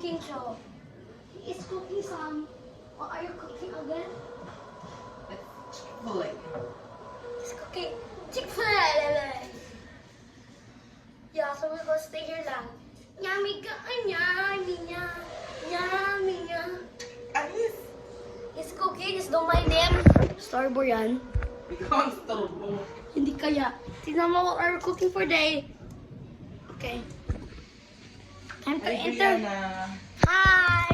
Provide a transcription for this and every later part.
cooking show. He is cooking some. What are you cooking again? Chick-fil-A. He's cooking Chick-fil-A. Yeah, so we're gonna stay here lang. Yummy ka, yummy, yummy, Alis! He's cooking, just don't mind him. Starboy yan. Ikaw ang storbo. Hindi kaya. Tignan mo what are we cooking for day. Okay. Time to Ay, enter. Brianna. Hi!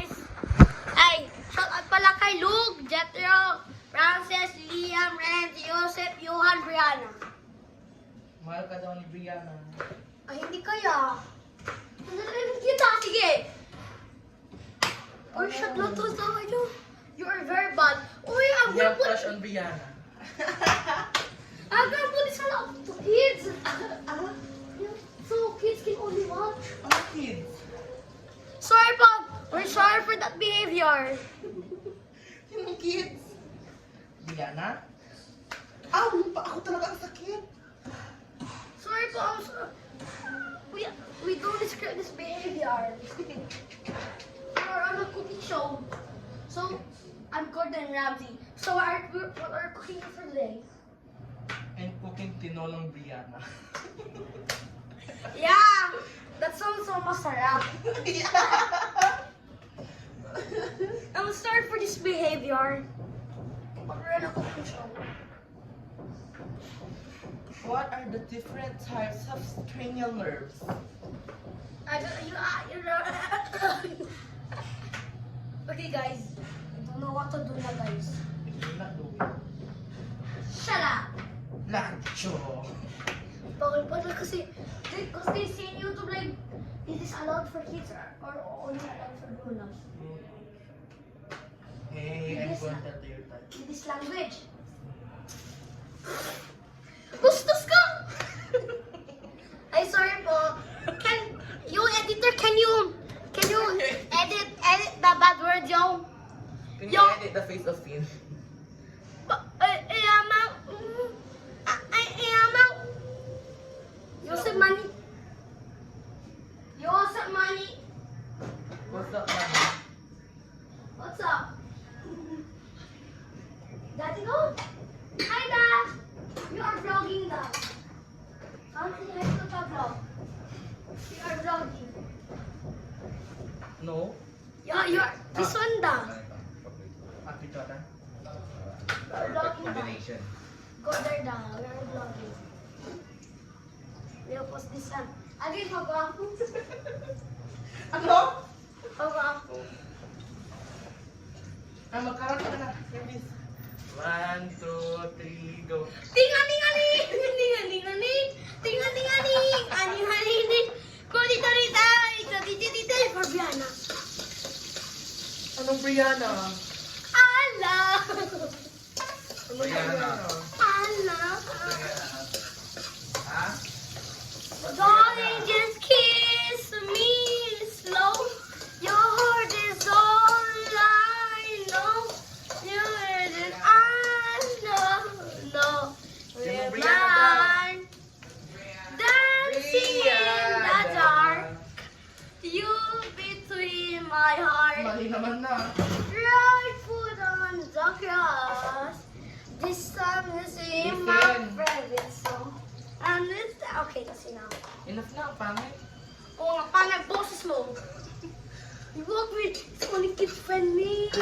Ay, shout out pala kay Luke, Jethro, Frances, Liam, Renz, Joseph, Johan, Brianna. Mahal ka daw ni Brianna. Ay, hindi kaya. Nalalaman kita, sige. Or shot lang to sa akin. You are very bad. Uy, I'm You gonna have put... crush on Brianna. I'm gonna put this one up to kids. So kids can only watch. Ang kids. Sorry, Pop. We're sorry for that behavior. Yung kids. Brianna? Aw, ako talaga ang sakit. Sorry, Pop. We don't describe this behavior. We're on a cooking show. So, I'm Gordon Ramsay. So, what are we cooking for today? And cooking tinolang Brianna. Yeah! That sounds so masarap. I'm sorry for this behavior. But we're on a cooking show. What are the different types of cranial nerves? Okay, guys. I don't know what to do now, guys. You're not doing. Shut up! Nacho. Bawal pala kasi, because they say in YouTube like, is this allowed for kids or only allowed for grown-ups? Hey, I'm going to tell you that. In this language. Gustos ka! Ay, sorry po. Editor, can you edit the bad word, yo? Can Yo. you edit the face of Finn? Yosef money. Yosef money. What's up, man? What's up? Daddy, go. Hi, Dad. You are vlogging, Dad. Something like to vlog. You are vlogging. No? Yeah, you are. This one, Dad. Happy Jordan? Vlogging, Dad. Combination. Go there, Dad. We are vlogging. We'll post this one. Again, mag-ako. Ano? Mag-ako. Magkaroon ka na. Here it is. 1, 2, 3, go. Tinga-tinga-ni! Tinga-tinga-ni! Tinga-tinga-ni! Ani-hani-ni! Kulita-rita! Ita-titi-titi! For Brianna. Anong Brianna? Ala! Anong Brianna? Ala! Ha? Darling, just kiss me slow. Your heart is all I know. You're the I know. We're blind. Dancing in the dark. You between my heart. Mali naman na. Right foot on the grass. This time is in my Listen. favorite song. And it's okay, kasi na. Enough na, pangit. Oo nga, pangag boses mo. You walk me, it's only kids friendly.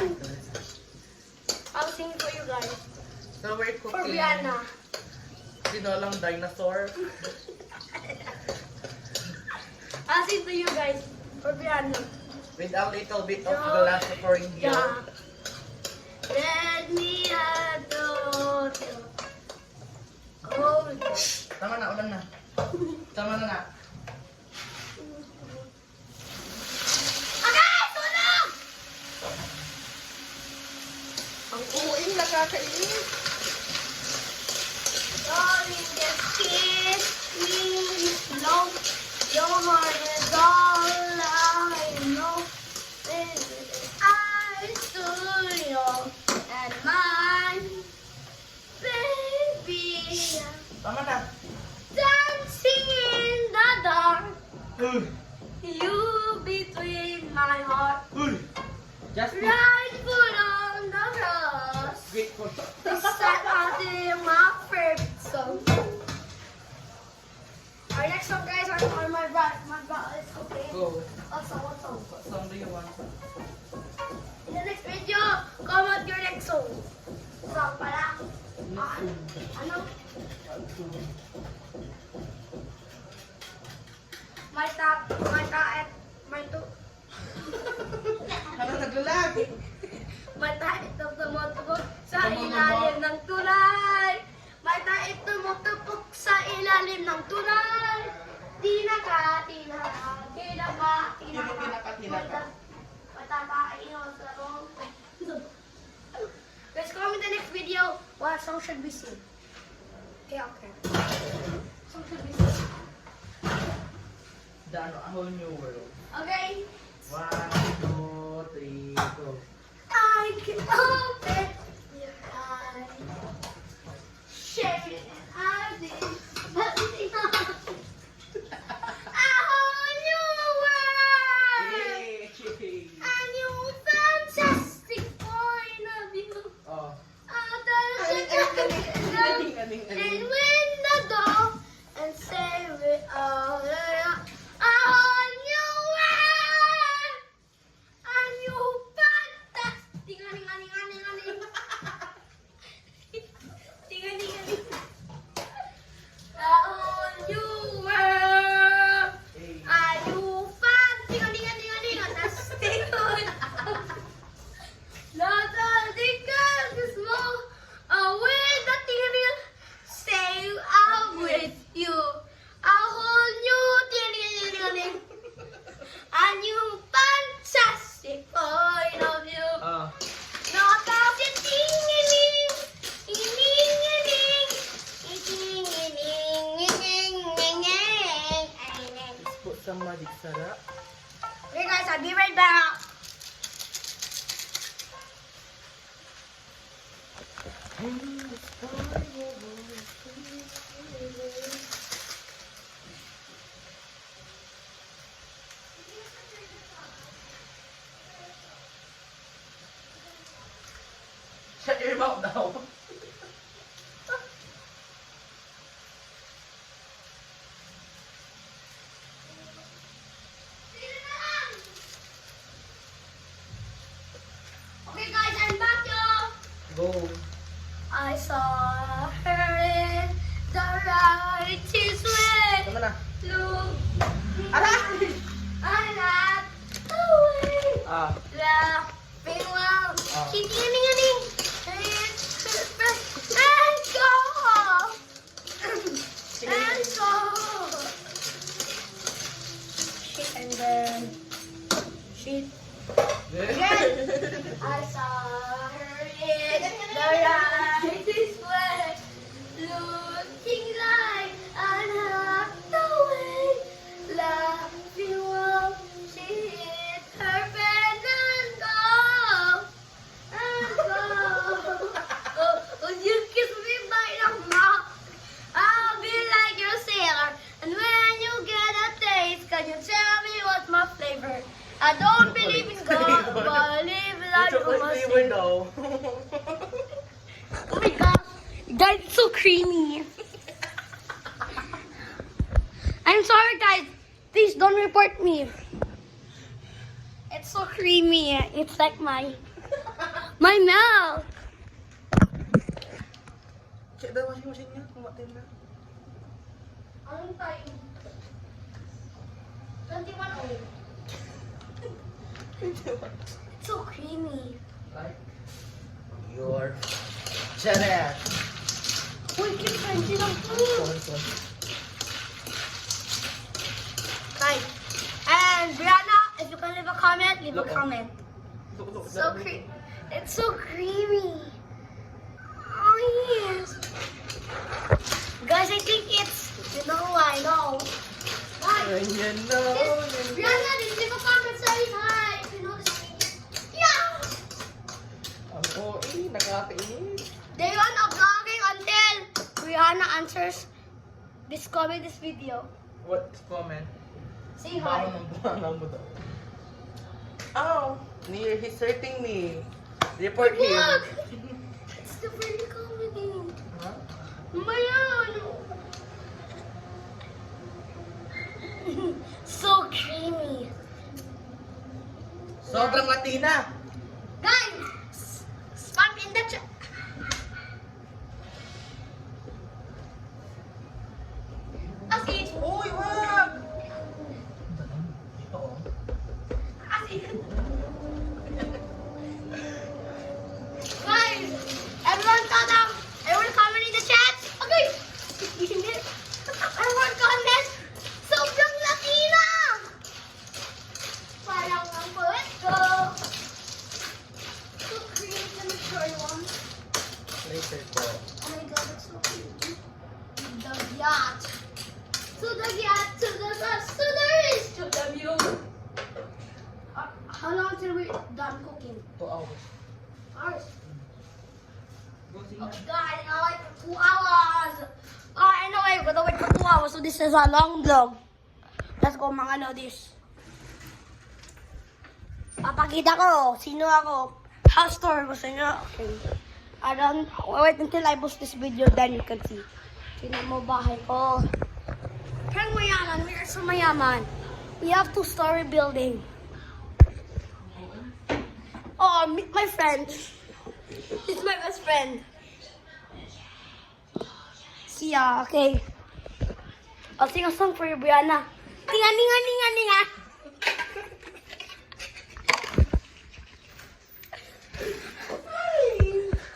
I'll sing for you guys. So we're For cooking Brianna. tinolang dinosaur. I'll sing to you guys. For Brianna. With a little bit of gelatin Yeah. Let me adore you. Oh, Tama na, ulan na. Tama na nga. okay, sunog! Ang uwing nakakainis. Darling, just kiss me slow. Your heart is all I know. Eyes to you and mine, baby. Tama na. Dancing in the dark. You between my heart. Uy! Just Right foot on the grass. wait for This time I did my favorite song. Our next song, guys, are on my right. My ballot. Okay. Go. What song? What song? What song do you want? In the next video, comment your next song. Song pala. Ano? My top, my taet, my to, Ano naglalag? my taet tumutupok sa ilalim ng tulay. May taet tumutupok sa ilalim ng tulay. Tinaka, tinaka, tinaka, tinaka. Matataino sa rong. Let's comment the next video. What song should we sing? Okay, okay. Song should we sing? The ano, A Whole New World. Okay. 1, 2, 3, go. I can open your eyes. Share it and I did. But it's not. A whole new world. Yay! A new fantastic point of view. Oh. Out of the Aning. and win the door and save it all. A whole new world. A new fantastic. Aning. Ting. A whole new world. Hey. A new fantastic. Fantastic. Not only cause it's more away the ting. Stay out with you. A whole new ting. A new fantastic point of view. Ah. Not of the ting. Put some magic syrup. Okay guys, I'll be right back. Shut your mouth now. Okay guys, I'm back y'all. Go. I saw her in the righteous way. Tama na. Look, Ara! I laughed away. Ah. Laughing while Ah. she ding. And go. And go. Shit and then shit. I saw her in the righteous way, looking like an away, laughing while she hit her pen and go. Would you kiss me by the mouth? I'll be like your sailor, and when you get a taste, can you tell me what's my flavor? I don't believe in God, but I live like a Chocolate flavor Muslim. daw. Oh my gosh, that's so creamy. I'm sorry, guys. Please don't report me. It's so creamy. It's like my mouth. Check the washing machine niya. Kung matin na. Anong time? 21:00. It's so creamy. Like your cheddar. Uy, crunchy lang po. Guys, and Brianna, if you can leave a comment, leave a comment. So it's so creamy. Oh yes. Guys, I think it's, you know why, no. Guys, Brianna, did you leave a comment saying hi? If you know this video. Yeah! Ang OA, nakakainis. Day one of vlogging until Brianna answers this comment, this video. What comment? Say hi. Oh, he's hurting me. Report him. Look! It's the friendly comedy. Huh? Mayan! So creamy. Sobrang Latina. Guys, spam in the chat. As in, Uy, wag! as in. Guys, everyone comment. Everyone comment in the chat. Okay. Everyone comment. Sobrang Latina. Parang ang puwet ko. So creamy na mature one. Later po. Oh my god, it's so cute. The yacht. To the yacht, to the bus, to the race, to the view. How long till we done cooking? 2 hours. Hours. Oh god, I wait for 2 hours. Oh, anyway, we're gonna wait for 2 hours, so this is a long vlog. Let's go, mga lodis. Papakita ko, sino ako. House tour, gusto nyo? Okay. I don't wait until I post this video, then you can see. Tingnan mo bahay ko. Parang mayaman, we are so mayaman. We have 2-story building. Oh, meet my friend. He's my best friend. Siya, okay. I'll sing a song for you, Brianna. Ninga, ninga, ninga, ninga.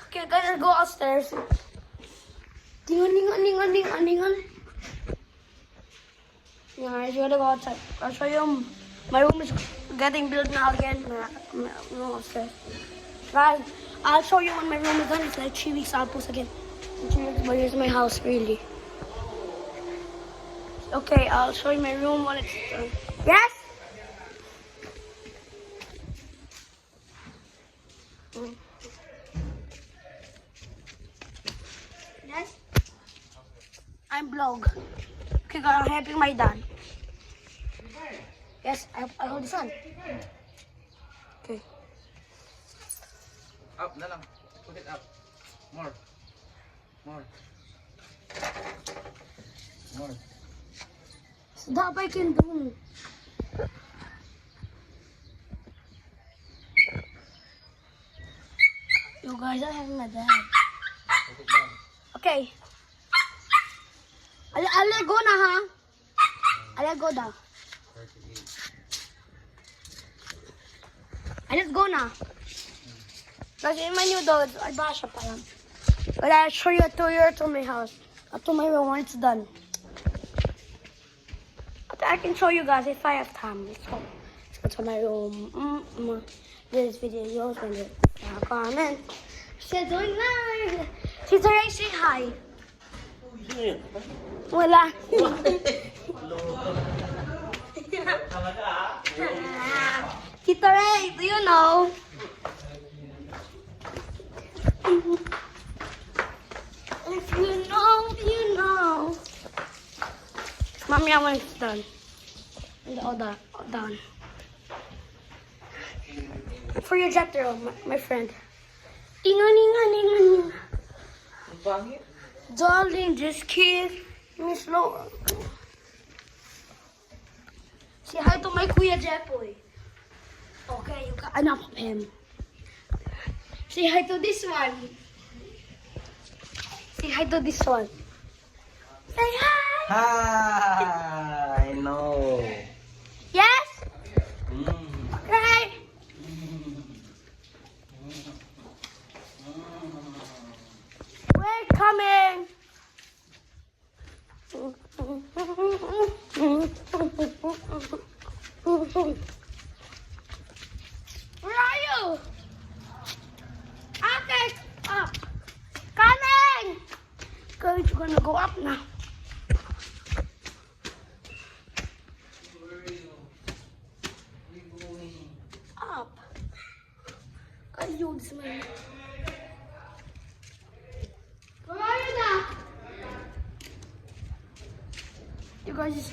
Okay, guys, let's go upstairs. Ninga, ninga, ninga, ninga, ninga. Yeah, I gotta go outside. I'll show you. My room is getting built now again. My room upstairs. Guys, I'll show you when my room is done. It's like 3 weeks. I'll post again. In 3 weeks, but here's my house, really. Okay, I'll show you my room when it's done. Yes? Yes? I'm vlog. Okay, guys, I'm helping my dad. Yes, I hold the sun. Okay. Up na lang. Put it up. More. More. More. So that I can do. You guys are having my dad. Put it down. Okay. I'll let go na, ha? I'll let go na. 38. I'll let go na. Kasi in my new dog, ay ba siya pa lang. But I'll show you a tour to my house. Up to my room when it's done. But I can show you guys if I have time. Let's go to my room. This video is yours and comment. She's doing nice. She's already say hi. Wala. Tito Ray, do you know? If you know, you know. Mommy, when it's done. And all done. For your Jethro, my friend. Inga, ninga, ninga, ninga. Ang pangit. Darling, just kiss me slow. Say hi to my Kuya Jepoy. Okay, you got enough of him. Say hi to this one. Say hi to this one. Say hi. Hi! I know. Yes? Mm. Okay. We're coming. Where are you? Okay, up. Coming. Good, you're gonna go up now. Up. Guys, you this man. Where are you now? You guys,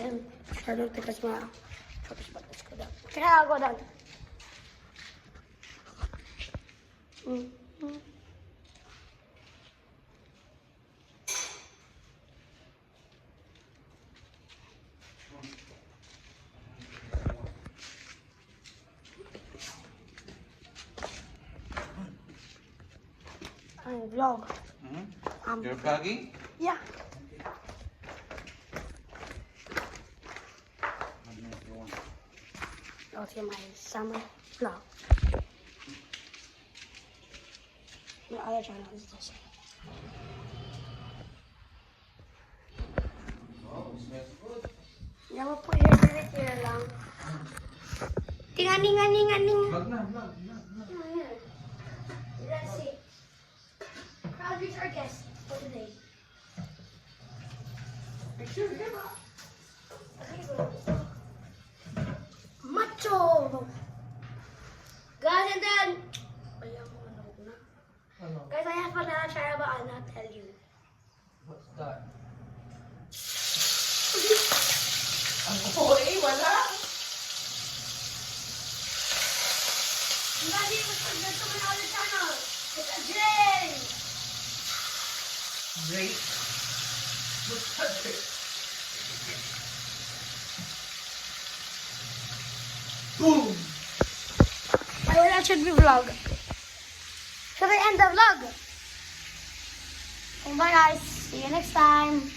am starting to take a smile. Let's go down. Okay, I'll go down. vlog. You're vlogging? Yeah. Go to my summer vlog. My other channel is this. Yeah, we'll put here lang. Ting-aning-aning-aning. Vlog na, vlog. Let's see. How's our guest for today? Picture, yeah. Macho! Guys, and then... Guys, I have another channel, but I'll not tell you. What's that? Ang OA, wala. Guys, subscribe to my other channel. It's a Jay! Great. What's that? Boom! I will that should be vlog. Should I end the vlog? Okay, bye guys. See you next time.